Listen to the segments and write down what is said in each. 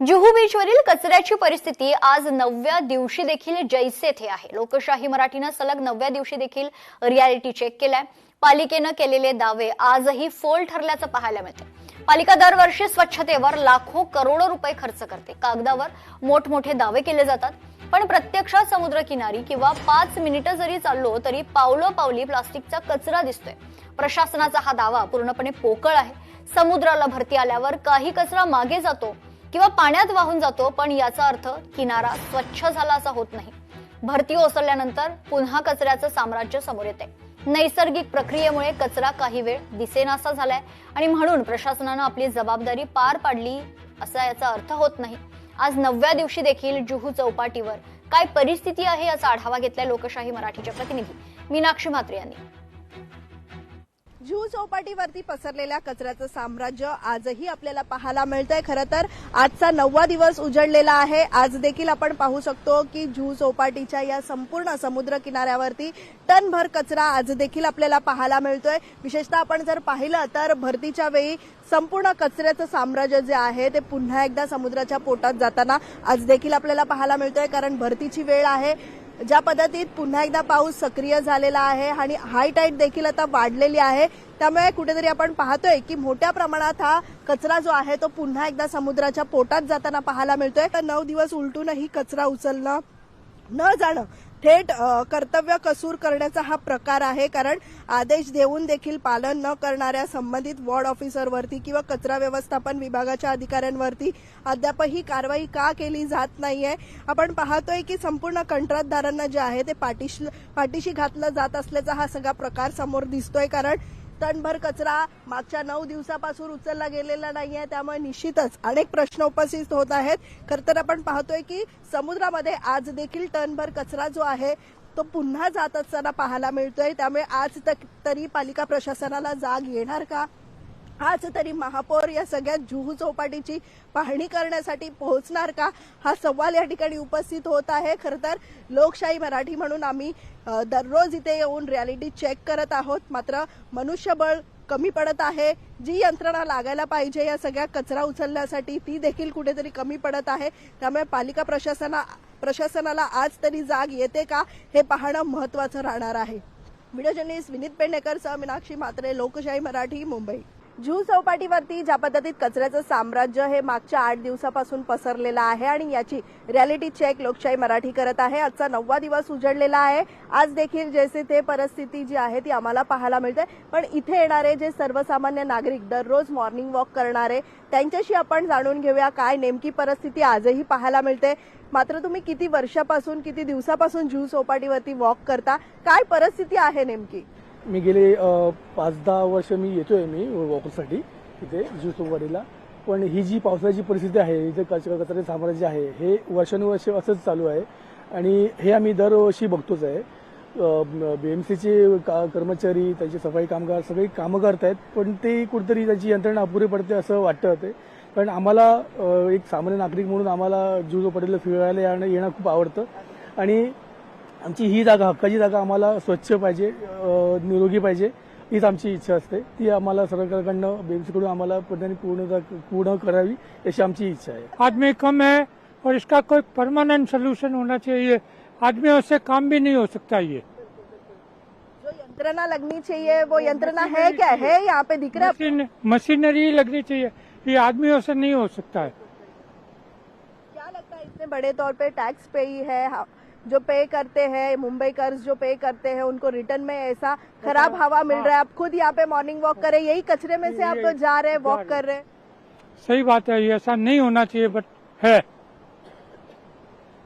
जुहू बीचवरील कचऱ्याची परिस्थिती आज 9व्या दिवशी देखील जैसे थे आहे। लोकशाही मराठीनं सलग 9व्या दिवशी देखील रियालिटी चेक केलाय। पालिकेनं केलेले दावे आजही फोल ठरल्याचं पाहायला मिळतं। पालिका दरवर्षी स्वच्छतेवर लाखो करोडो रुपये खर्च करते। कागदावर मोठमोठे दावे केले जातात, पण प्रत्यक्षात समुद्रकिनारी किंवा 5 मिनिटं जरी चाललो तरी पावलोपावली प्लास्टिकचा कचरा दिसतोय। प्रशासनाचा हा दावा पूर्णपणे पोकळ आहे। समुद्राला भरती आल्यावर काही कचरा मागे जातो किंवा पाण्यात वाहून जातो, पण याचा अर्थ किनारा स्वच्छ झाला असा होत नाही। भरती ओसरल्यानंतर पुन्हा कचऱ्याचं साम्राज्य समोर येते। नैसर्गिक प्रक्रियेमुळे कचरा काही वेळ दिसेनासा झालाय आणि म्हणून प्रशासनानं आपली जबाबदारी पार पाडली असा याचा अर्थ होत नाही। आज 9व्या दिवशी देखील जुहू चौपाटीवर काय परिस्थिती आहे याचा आढावा घेतलाय लोकशाही मराठीचे प्रतिनिधी मीनाक्षी म्हात्रे यांनी। जुहू चौपाटीवरती पसरलेल्या कचऱ्याचं साम्राज्य आजही आपल्याला पाहायला मिळतंय। खरं तर आजचा 9वा दिवस उजळलेला आहे। आज देखील आपण पाहू शकतो की जुहू चौपाटीच्या या संपूर्ण समुद्र किनाऱ्यावरती टनभर कचरा आज देखील आपल्याला पाहायला मिळतोय। विशेषतः आपण जर पाहिलं तर भरतीच्या वेळी संपूर्ण कचऱ्याचं साम्राज्य जे आहे ते पुन्हा एकदा समुद्राच्या पोटात जाताना आज देखील आपल्याला पाहायला मिळतोय, कारण भरतीची वेळ आहे। ज्या पद्धतीत पुन्हा एकदा पाऊस सक्रिय झालेला आहे आणि हाय टाईड देखील आता वाढलेली आहे, त्यामुळे कुठेतरी आपण पाहतोय की मोठ्या प्रमाणात हा कचरा जो आहे तो पुन्हा एकदा समुद्राच्या पोटात जाताना पाहायला मिळतोय। तर 9 दिवस उलटूनही कचरा उचलणं न जाणं थेट कर्तव्य कसूर करण्याचा हा प्रकार आहे, कारण आदेश देऊन देखील पालन न करणाऱ्या संबंधित वॉर्ड ऑफिसरवरती किंवा कचरा व्यवस्थापन विभागाच्या अधिकाऱ्यांवरती अद्यापही कारवाई का केली जात नाहीये। आपण पाहतोय की संपूर्ण कंत्राटदारांना जे आहे ते पाठीशी घातलं जात असल्याचा हा सगळा प्रकार समोर दिसतोय, कारण टनभर कचरा मागच्या 9 दिवसापासून उचलला गेलेला नाहीये। त्यामुळे निश्चितच अनेक प्रश्न उपस्थित होत आहेत। खरं तर आपण पाहतोय की समुद्रामध्ये आज देखील टनभर कचरा जो आहे तो पुन्हा जात असताना पाहायला मिळतोय। त्यामुळे आज तरी पालिका प्रशासनाला जाग येणार का? आज तरी महापौर या सगळ्या जुहू चौपाटीची पाहणी करण्यासाठी पोहोचणार का? हा सवाल या ठिकाणी उपस्थित होत आहे। खरं तर लोकशाही मराठी म्हणून आम्ही दररोज इथे येऊन रियालिटी चेक करत आहोत, मात्र मनुष्यबळ कमी पडत आहे। जी यंत्रणा लागायला पाहिजे या सगळ्या कचरा उचलण्यासाठी ती देखील कुठेतरी कमी पडत आहे। त्यामुळे पालिका प्रशासनाला आज तरी जाग येते का हे पाहणं महत्त्वाचं राहणार आहे। व्हिडिओ जर्नलिस्ट विनीत पेडणेकरसह मीनाक्षी म्हात्रे, लोकशाही मराठी, मुंबई। जुहू चौपाटीवरती ज्या पद्धतीत कचऱ्याचं साम्राज्य हे मागच्या 8 दिवसापासून पसरलेलं आहे आणि याची रियालिटी चेक लोकशाही मराठी करत आहे। आजचा 9वा दिवस उजळलेला आहे। आज देखील जैसे ते परिस्थिती जी आहे ती आम्हाला पाहायला मिळते, पण इथे येणारे जे सर्वसामान्य नागरिक दररोज मॉर्निंग वॉक करणारे त्यांच्याशी आपण जाणून घेऊया काय नेमकी परिस्थिती आजही पाहायला मिळते। मात्र तुम्ही किती वर्षापासून किती दिवसापासून जुहू चौपाटीवरती वॉक करता, काय परिस्थिती आहे नेमकी? मी गेले 5-10 वर्ष मी येतोय वॉकसाठी इथे जुहू चौपाटीला, पण ही जी पावसाची परिस्थिती आहे, इथे कचऱ्याचे साम्राज्य आहे हे वर्षानुवर्ष असंच चालू आहे आणि हे आम्ही दरवर्षी बघतोच आहे। बीएमसीचे कर्मचारी, त्यांचे सफाई कामगार सगळे कामं करतायत, पण ते कुठेतरी त्याची यंत्रणा अपुरी पडते असं वाटतं ते। पण आम्हाला एक सामान्य नागरिक म्हणून आम्हाला जुहू चौपाटीला फिरायला येणं खूप आवडतं आणि आमची ही जागा, हक्काची जागा आम्हाला स्वच्छ पाहिजे, निरोगी पाहिजे, हीच आमची इच्छा असते। ती आम्हाला सरकारकडनं बीएमसीकडून आम्हाला पूर्ण करावी अशी आमची इच्छा है। आदमी कम है और इसका कोई परमानेंट सोल्यूशन होना चाहिए। आदमियों से काम भी नहीं हो सकता। ये जो यंत्रणा लगनी चाहिए वो यंत्रणा है क्या है? यहाँ पे दिख रहा है मशीनरी लगनी चाहिए, ये आदमियों से नहीं हो सकता है। क्या लगता है इतने बड़े तौर पे टैक्स पे ही है, जो पे करते हैं मुंबई कर्ज जो पे करते हैं उनको रिटर्न में ऐसा खराब हवा मिल रहा है। आप खुद यहाँ पे मॉर्निंग वॉक कर रहे हैं, यही कचरे में से आप तो जा रहे हैं, वॉक कर रहे हैं। सही बात है, ये ऐसा नहीं होना चाहिए, बट है।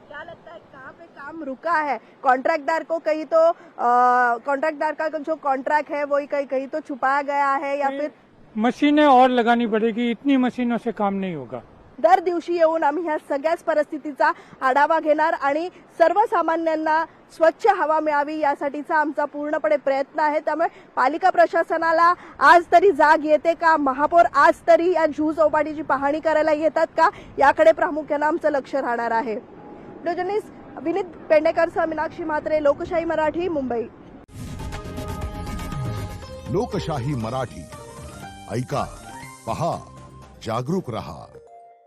क्या लगता है कहाँ पे काम रुका है? कॉन्ट्रैक्टदार को कहीं तो कॉन्ट्रैक्टदार का जो कॉन्ट्रैक्ट है वो कहीं तो छुपाया गया है, या फिर मशीनें और लगानी पड़ेगी, इतनी मशीनों से काम नहीं होगा। दर दिवशी येऊन आम्ही ह्या सगळ्याच परिस्थितीचा आढावा घेणार आणि सर्वसामान्यांना स्वच्छ हवा मिळावी यासाठीचा आमचा पूर्णपणे प्रयत्न आहे। त्यामुळे पालिका प्रशासनाला आज तरी जाग येते का? महापौर आज तरी या जुहू चौपाटीची पाहणी करायला येतात का? याकडे प्रामुख्याने आमचं लक्ष राहणार आहे। व्हिडिओ जर्नलिस्ट विनीत पेडणेकरसह मीनाक्षी म्हात्रे, लोकशाही मराठी, मुंबई। लोकशाही मराठी ऐका, पहा, जागरूक रहा।